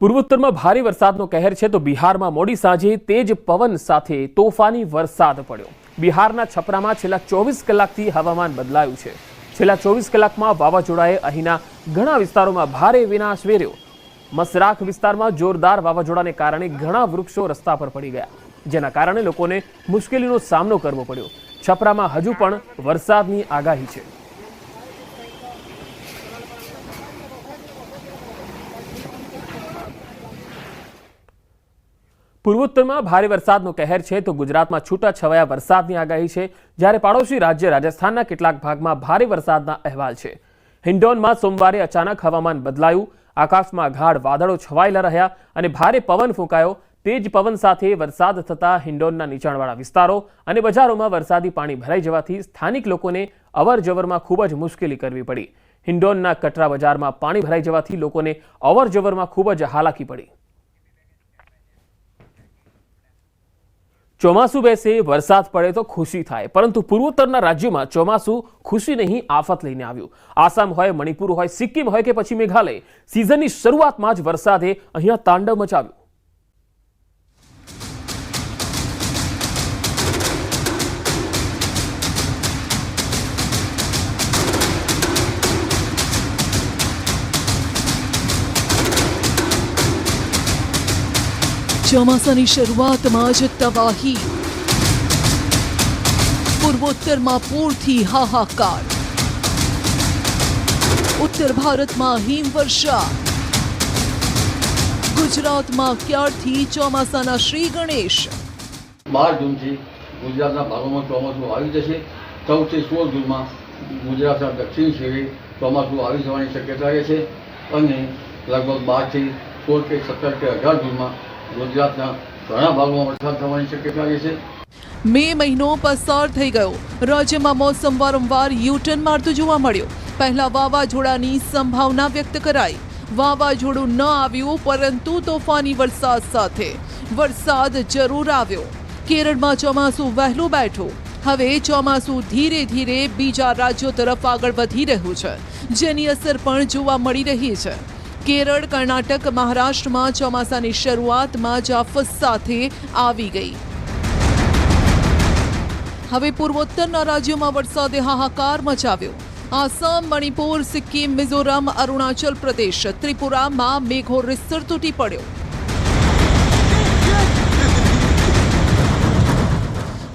પૂર્વોત્તરમાં ભારે વરસાદનો કહેર છે તો બિહારમાં મોડી સાંજે તેજ પવન સાથે તોફાની વરસાદ પડ્યો। બિહારના છપરામાં છેલ્લા 24 કલાકથી હવામાન બદલાયું છે। છેલ્લા 24 કલાકમાં વાવાઝોડાએ અહીંના ઘણા વિસ્તારોમાં ભારે વિનાશ વેર્યો। મસરાખ વિસ્તારમાં જોરદાર વાવાઝોડાને કારણે ઘણા વૃક્ષો રસ્તા પર પડી ગયા, જેના કારણે લોકોને મુશ્કેલીનો સામનો કરવો પડ્યો। છપરામાં હજુ પણ વરસાદની આગાહી છે। પૂર્વોત્તરમાં ભારે વરસાદનો કહેર છે તો ગુજરાતમાં છૂટાછવાયા વરસાદની આગાહી છે, જ્યારે પાડોશી રાજ્ય રાજસ્થાનના કેટલાક ભાગમાં ભારે વરસાદના અહેવાલ છે। હિંડોનમાં સોમવારે અચાનક હવામાન બદલાયું, આકાશમાં ગાઢ વાદળો છવાયેલા રહ્યા અને ભારે પવન ફૂંકાયો। તેજ પવન સાથે વરસાદ થતાં હિંડોનના નીચાણવાળા વિસ્તારો અને બજારોમાં વરસાદી પાણી ભરાઈ જવાથી સ્થાનિક લોકોને અવરજવરમાં ખૂબ જ મુશ્કેલી કરવી પડી। હિંડોનના કટરા બજારમાં પાણી ભરાઈ જવાથી લોકોને અવરજવરમાં ખૂબ જ હાલાકી પડી। ચોમાસું બેસે, વરસાદ પડે તો ખુશી થાય, પરંતુ પૂર્વોત્તરના રાજ્યોમાં ચોમાસું ખુશી નહીં આફત લઈને આવ્યું। આસામ હોય, મણિપુર હોય, સિક્કિમ હોય કે પછી મેઘાલય, સિઝનની શરૂઆતમાં જ વરસાદે અહીંયા તાંડવ મચાવ્યું। ચોમાસાની શરૂઆતમાં જ તબાહી, પૂર્વોત્તરમાં પૂરથી હાહાકાર, ઉત્તર ભારતમાં હિમવર્ષા, ગુજરાતમાં ક્યારથી ચોમાસાના શ્રી ગણેશ। 12 જૂનથી ગુજરાતના ભાગોમાં ચોમાસું આવી જશે। 14 થી 16 જૂનમાં ગુજરાતના દક્ષિણ છેડે ચોમાસું આવી જવાની શક્યતા રહે છે અને લગભગ 12 થી 16 કે 17 કે 18 જૂનમાં ગુજરાતના ઘણા ભાગોમાં વરસાદ થવાની શક્યતા રહે છે। મે મહિનો પસાર થઈ ગયો, રાજ્યમાં મોસમ વારંવાર યુટર્ન મારતું જોવા મળ્યું। પહેલા વાવાઝોડાની સંભાવના વ્યક્ત કરાઈ, વાવાઝોડું ન આવ્યું, પરંતુ તોફાની વરસાદ સાથે વરસાદ જરૂર આવ્યો। કેરળમાં ચોમાસું વહેલું બેઠું, હવે ચોમાસું ધીરે ધીરે બીજા રાજ્યો તરફ આગળ વધી રહ્યું છે, જેની અસર પણ જોવા મળી રહી છે। કેરળ, કર્ણાટક, મહારાષ્ટ્રમાં ચોમાસાની શરૂઆતમાં જ આફત સાથે આવી ગઈ। હવે પૂર્વોત્તરના રાજ્યોમાં વરસાદે હાહાકાર મચાવ્યો। આસામ, મણિપુર, સિક્કિમ, મિઝોરમ, અરુણાચલ પ્રદેશ, ત્રિપુરામાં મેઘો રીતસર તૂટી પડ્યો।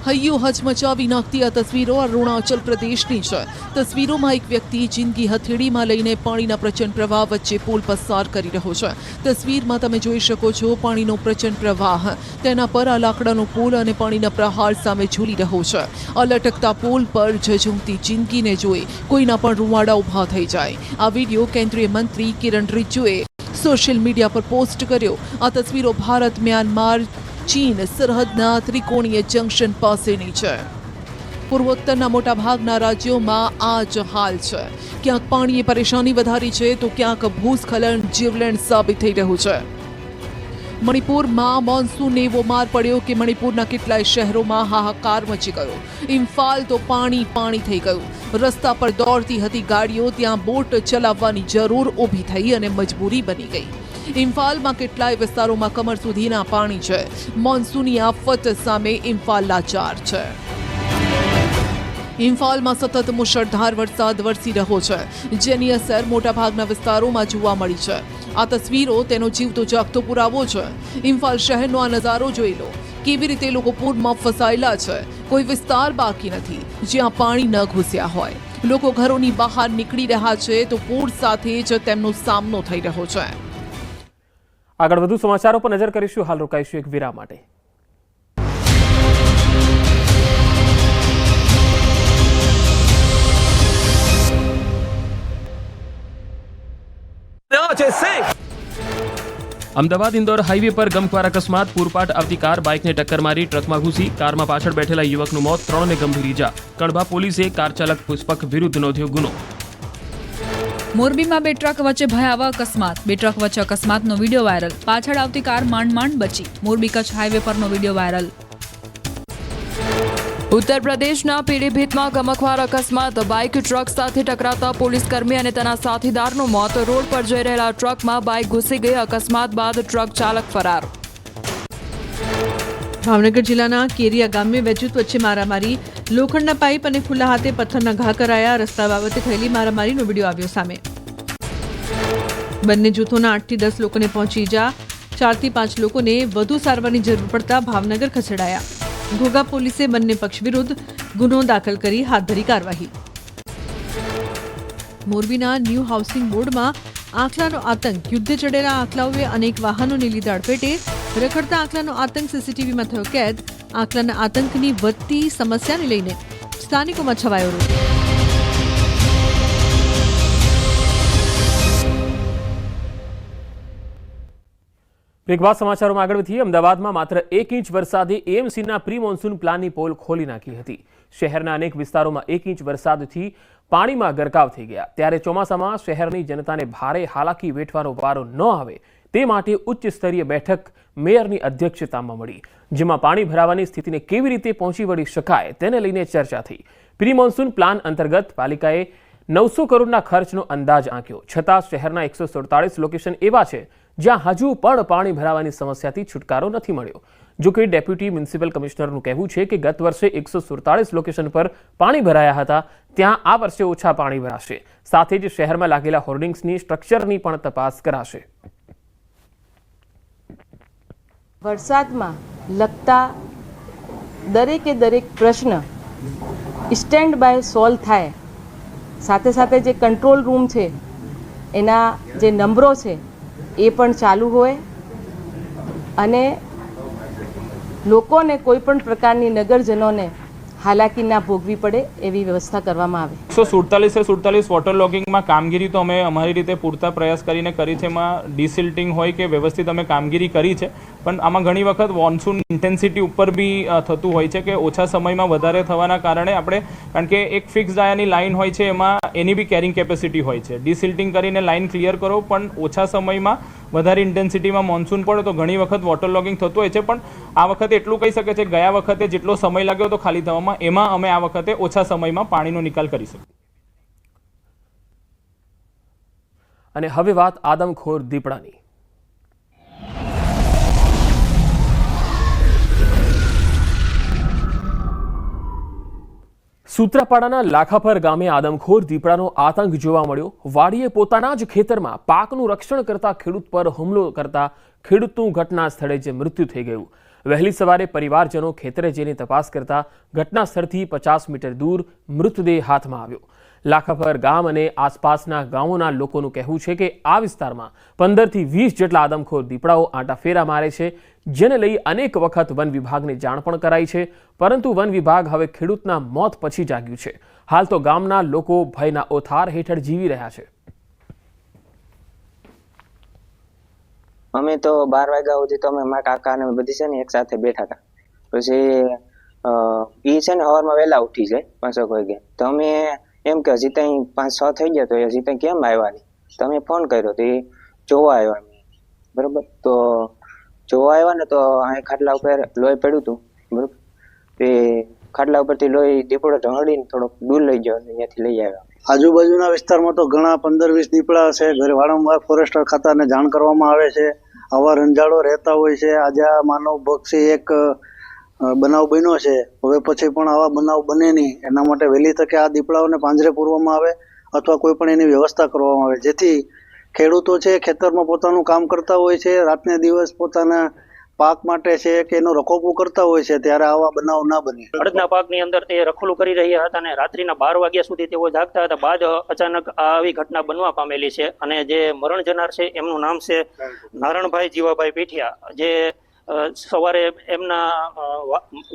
હૈયું હચમચાવી નાખતી આ તસવીરો અરુણાચલ પ્રદેશની છે। તસવીરોમાં એક વ્યક્તિ જિંદગી હથેળીમાં લઈને પાણીના પ્રચંડ પ્રવાહ વચ્ચે પુલ પસાર કરી રહ્યો છે। તસવીરમાં તમે જોઈ શકો છો પાણીનો પ્રચંડ પ્રવાહ, તેના પર આ લાકડાનો પુલ અને પાણીના પ્રહાર સામે ઝૂલી રહ્યો છે। આ લટકતા પુલ પર ઝઝૂમતી જિંદગીને જોઈ કોઈના પણ રૂવાડા ઊભા થઈ જાય। આ વિડીયો કેન્દ્રીય મંત્રી કિરણ રિજ્જુએ સોશિયલ મીડિયા પર પોસ્ટ કર્યો। આ તસવીરો ભારત, મ્યાનમાર, ચીન સરહદના ત્રિકોણીય જંકશન પાસેની છે। પૂર્વોત્તરના મોટાભાગના રાજ્યોમાં આ જ હાલ છે। ક્યાંક પાણીએ પરેશાની વધારી છે તો ક્યાંક ભૂસ્ખલન જીવલેણ સાબિત થઈ રહ્યું છે। મણિપુરમાં મોન્સૂનને એવો માર પડ્યો કે મણિપુરના કેટલાય શહેરોમાં હાહાકાર મચી ગયો। ઇમ્ફાલ તો પાણી થઈ ગયું। રસ્તા પર દોડતી હતી ગાડીઓ, ત્યાં બોટ ચલાવવાની જરૂર ઊભી થઈ અને મજબૂરી બની ગઈ। ઇમ્ફાલમાં કેટલાય વિસ્તારોમાં કમર સુધીના પાણી છે। મોન્સૂની આફત સામે ઇમ્ફાલ લાચાર છે। ઇમ્ફાલમાં સતત મુશળધાર વરસાદ વરસી રહ્યો છે, જેની અસર મોટાભાગના વિસ્તારોમાં જોવા મળી છે। આ તસવીરો તેનો જીવતો જાગતો પુરાવો છે। ઇમ્ફાલ શહેરનો આ નજારો જોઈ લો, કેવી રીતે લોકો પૂરમાં ફસાયેલા છે। કોઈ વિસ્તાર બાકી નથી જ્યાં પાણી ન ઘૂસ્યા હોય। લોકો ઘરોની બહાર નીકળી રહ્યા છે તો પૂર સાથે જ તેમનો સામનો થઈ રહ્યો છે। આગળ વધુ સમાચારો પર નજર કરીશું, હાલ રોકાઈશું એક વિરામ માટે। અમદાવાદ ઇન્દોર હાઈવે પર ગમખ્વાર અકસ્માત, પૂરપાટ આવતી કાર બાઇકને ટક્કર મારી ટ્રકમાં ઘૂસી, કારમાં પાછળ બેઠેલા યુવકનું મોત, 3ને ગંભીર ઈજા। કણભા પોલીસે કાર ચાલક પુષ્પક વિરુદ્ધ નોંધ્યો ગુનો। મોરબીમાં 2 ટ્રક વચ્ચે ભયાવહ અકસ્માત, 2 ટ્રક વચ્ચે અકસ્માતનો વિડીયો વાયરલ, પાછળ આવતી કાર માંડ બચી। મોરબી કચ્છ હાઈવે પરનો વિડીયો વાયરલ। ઉત્તર પ્રદેશના પીલીભીતમાં ગમખ્વાર અકસ્માત, બાઇક ટ્રક સાથે ટકરાતા પોલીસકર્મી અને તેના સાથીદારનું મોત. રોડ પર જઈ રહેલા ટ્રકમાં બાઇક ઘૂસી ગઈ. અકસ્માત બાદ ટ્રક ચાલક ફરાર. ભાવનગર જિલ્લાના કેરિયા ગામે બે જૂથ વચ્ચે મારામારી, લોખંડના પાઇપ અને ખુલ્લા હાથે પથ્થરના ઘા કરાયા. રસ્તા બાબતે થયેલી મારામારીનો વિડીયો આવ્યો સામે. બંને જૂથોના 8 થી 10 લોકોને પહોંચી ઈજા, 4 થી 5 લોકોને વધુ સારવારની જરૂર પડતા ભાવનગર ખસેડાયા. ઘોઘા પોલીસે બંને પક્ષ વિરુદ્ધ ગુનો દાખલ કરી હાથ ધરી કાર્યવાહી. મોરબીના ન્યૂ હાઉસિંગ બોર્ડમાં આંખલાનો આતંક, યુદ્ધે ચડેલા આંખલાઓએ અનેક વાહનોને લીધા અડફેટે. રખડતા આંખલાનો આતંક સીસીટીવીમાં થયો કેદ. આંખલાના આતંકની વધતી સમસ્યાને લઈને સ્થાનિકોમાં છવાયો રોષ. બ્રેકબાદ સમાચારોમાં આગળ વધીએ. અમદાવાદમાં માત્ર 1 ઇંચ વરસાદે એએમસીના પ્રી મોન્સૂન પ્લાનની પોલ ખોલી નાખી હતી. શહેરના અનેક વિસ્તારોમાં 1 ઇંચ વરસાદથી પાણીમાં ગરકાવ થઈ ગયા. ત્યારે ચોમાસામાં શહેરની જનતાને ભારે હાલાકી વેઠવાનો વારો ન આવે તે માટે ઉચ્ચ સ્તરીય બેઠક મેયરની અધ્યક્ષતામાં મળી, જેમાં પાણી ભરાવાની સ્થિતિને કેવી રીતે પહોંચી વળી શકાય તેને લઈને ચર્ચા થઈ. પ્રી મોન્સૂન પ્લાન અંતર્ગત પાલિકાએ 900 કરોડના ખર્ચનો અંદાજ આંક્યો. છતાં શહેરના 147 લોકેશન એવા છે જ્યાં હજુ પણ પાણી ભરાવાની સમસ્યાથી છુટકારો નથી મળ્યો. જો કે ડેપ્યુટી મ્યુનિસિપલ કમિશનરનું કહેવું છે કે ગત વર્ષે 147 લોકેશન પર પાણી ભરાયા હતા, ત્યાં આ વર્ષે ઓછા પાણી ભરાશે. સાથે જ શહેરમાં લાગેલા હોર્ડિંગ્સની સ્ટ્રક્ચરની પણ તપાસ કરાશે. વરસાદમાં લગતા દરેક પ્રશ્ન સ્ટેન્ડ બાય સોલ્વ થાય. સાથે સાથે જે કંટ્રોલ રૂમ છે એના જે નંબરો છે એ પણ ચાલુ હોય અને લોકોને કોઈ પણ પ્રકારની નગરજનોને હાલાકી ના ભોગવી પડે એવી વ્યવસ્થા કરવામાં આવે. 147 વોટર લોગિંગમાં કામગીરી તો અમે અમારી રીતે પૂરતા પ્રયાસ કરીને કરી છે. એમાં ડિસિલ્ટિંગ હોય કે વ્યવસ્થિત અમે કામગીરી કરી છે, પણ આમાં ઘણી વખત મોન્સૂન ઇન્ટેન્સિટી ઉપર બી થતું હોય છે કે ઓછા સમયમાં વધારે થવાના કારણે આપણે, કારણ કે એક ફિક્સ ડાયાની લાઇન હોય છે એમાં એની બી કેરિંગ કેપેસિટી હોય છે. ડિસિલ્ટિંગ કરીને લાઇન ક્લિયર કરો, પણ ઓછા સમયમાં વધારે ઇન્ટેન્સિટીમાં મોન્સૂન પડે તો ઘણી વખત વોટર લોગિંગ થતું હોય છે. પણ આ વખતે એટલું કહી શકે છે, ગયા વખતે જેટલો સમય લાગ્યો હતો ખાલી થવામાં, એમાં અમે આ વખતે ઓછા સમયમાં પાણીનો નિકાલ કરી શકીએ. અને હવે વાત આદમખોર દીપડાની. સૂત્રાપાડાના લાખાપર ગામે આદમખોર દીપડાનો આતંક જોવા મળ્યો. વાડીએ પોતાના જ ખેતરમાં પાકનું રક્ષણ કરતા ખેડૂત પર હુમલો કરતા ખેડૂતનું ઘટના સ્થળે જ મૃત્યુ થઈ ગયું. વહેલી સવારે પરિવારજનો ખેતરે જઈને તપાસ કરતા ઘટના સ્થળથી 50 મીટર દૂર મૃતદેહ હાથમાં આવ્યો. લાખાપર ગામ અને આસપાસના ગામોના લોકોનું કહેવું છે કે આ વિસ્તારમાં 15 થી 20 જેટલા આદમખોર દીપડાઓ આંટાફેરા મારે છે, જેને લઈ અનેક વખત વન વિભાગને જાણ પણ કરાઈ છે, પરંતુ વન વિભાગ હવે ખેડૂતના મોત પછી જાગ્યું છે. હાલ તો ગામના લોકો ભયના ઓથાર હેઠળ જીવી રહ્યા છે. અમે તો 12 વાગ્યા સુધી તો અમે મારા કાકા અને બધી છે ને એક સાથે બેઠા હતા. પછી એ છે ને સવારમાં વહેલા ઉઠી જાય 5 વાગે, તો અમે એમ કે હજી ત્યાં 5-6 થઈ ગયા, તો હજી ત્યાં કેમ આવ્યા નહીં? તો અમે ફોન કર્યો તો એ જોવા આવ્યા. બરોબર, તો જોવા આવ્યા ને તો અહીં ખાટલા ઉપર લોહી પડ્યું હતું. બરોબર, એ ખાટલા ઉપરથી લોહી દીપડો ઢળીને થોડોક દૂર લઈ ગયો, અહીંયાથી લઈ આવ્યા. આજુબાજુના વિસ્તારમાં તો ઘણા 15-20 દીપડા છે. ઘરે વારંવાર ફોરેસ્ટર ખાતાને જાણ કરવામાં આવે છે. આવા રંજાડો રહેતા હોય છે. આજે આ માનવ ભક્ષી એક બનાવ બન્યો છે. હવે પછી પણ આવા બનાવ બને નહીં, એના માટે વહેલી તકે આ દીપડાઓને પાંજરે પૂરવામાં આવે અથવા કોઈ પણ એની વ્યવસ્થા કરવામાં આવે, જેથી ખેડૂતો છે ખેતરમાં પોતાનું કામ કરતા હોય છે, રાતને દિવસ પોતાના પાક માટે છે કે એનો રખોપો કરતા હોય છે, ત્યારે આવા બનાવ ના બને. અડદના પાકની અંદર તે રખોલું કરી રહ્યા હતા અને રાત્રિના 12 વાગ્યા સુધી તેઓ જાગતા હતા. બાદ અચાનક આવી ઘટના બનવા પામેલી છે અને જે મરણ જનાર છે એમનું નામ છે નારણભાઈ જીવાભાઈ પીઠિયા, જે સવારે એમના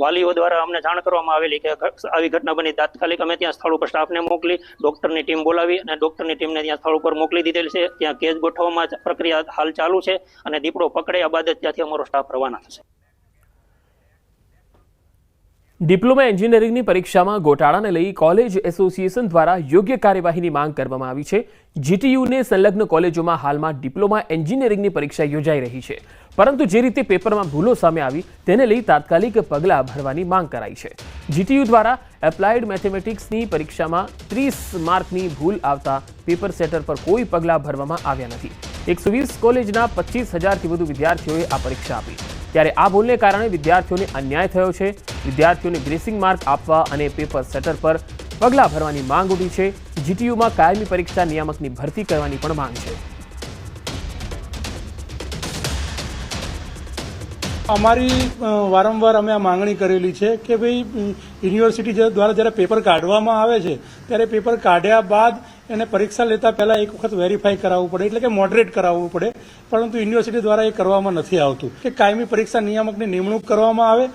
વાલીઓ દ્વારા અમને જાણ કરવામાં આવેલી કે આવી ઘટના બની. તાત્કાલિક અમે ત્યાં સ્થળ ઉપર સ્ટાફને મોકલી, ડોક્ટરની ટીમ બોલાવી અને ડોક્ટરની ટીમને ત્યાં સ્થળ ઉપર મોકલી દીધેલી છે. ત્યાં કેસ ગોઠવવામાં પ્રક્રિયા હાલ ચાલુ છે અને દીપડો પકડ્યા બાદ જ ત્યાંથી અમારો સ્ટાફ રવાના થશે. ડિપ્લોમા એન્જિનિયરિંગની પરીક્ષામાં ગોટાળાને લઈ કોલેજ એસોસિએશન દ્વારા યોગ્ય કાર્યવાહીની માંગ કરવામાં આવી છે. જીટીયુને સંલગ્ન કોલેજોમાં હાલમાં ડિપ્લોમા એન્જિનિયરિંગની પરીક્ષા યોજાઈ રહી છે, પરંતુ જે રીતે પેપરમાં ભૂલો સામે આવી તેને લઈ તાત્કાલિક પગલાં ભરવાની માંગ કરાઈ છે. જીટીયુ દ્વારા એપ્લાઇડ મેથેમેટિક્સની પરીક્ષામાં 30 માર્કની ભૂલ આવતા પેપર સેટર પર કોઈ પગલાં ભરવામાં આવ્યા નથી. 120 કોલેજના 25,000થી વધુ વિદ્યાર્થીઓએ આ પરીક્ષા આપી. ત્યારે આ ભૂલને કારણે વિદ્યાર્થીઓને અન્યાય થયો છે. વિદ્યાર્થીઓને ગ્રેસિંગ માર્ક આપવા અને પેપર સેટર પર પગલાં ભરવાની માંગ ઉઠી છે. જીટીયુમાં કાયમી પરીક્ષા નિયામકની ભરતી કરવાની પણ માંગ છે. અમારી વારંવાર અમે આ માંગણી કરેલી છે કે ભાઈ યુનિવર્સિટી દ્વારા જ્યારે પેપર કાઢવામાં આવે છે ત્યારે પેપર કાઢ્યા બાદ એને પરીક્ષા લેતા પહેલા એક વખત વેરીફાઈ કરાવવું પડે, એટલે કે મોડરેટ કરાવવું પડે, પરંતુ યુનિવર્સિટી દ્વારા એ કરવામાં નથી આવતું. કે કાયમી પરીક્ષા નિયામકની નિમણૂક કરવામાં આવે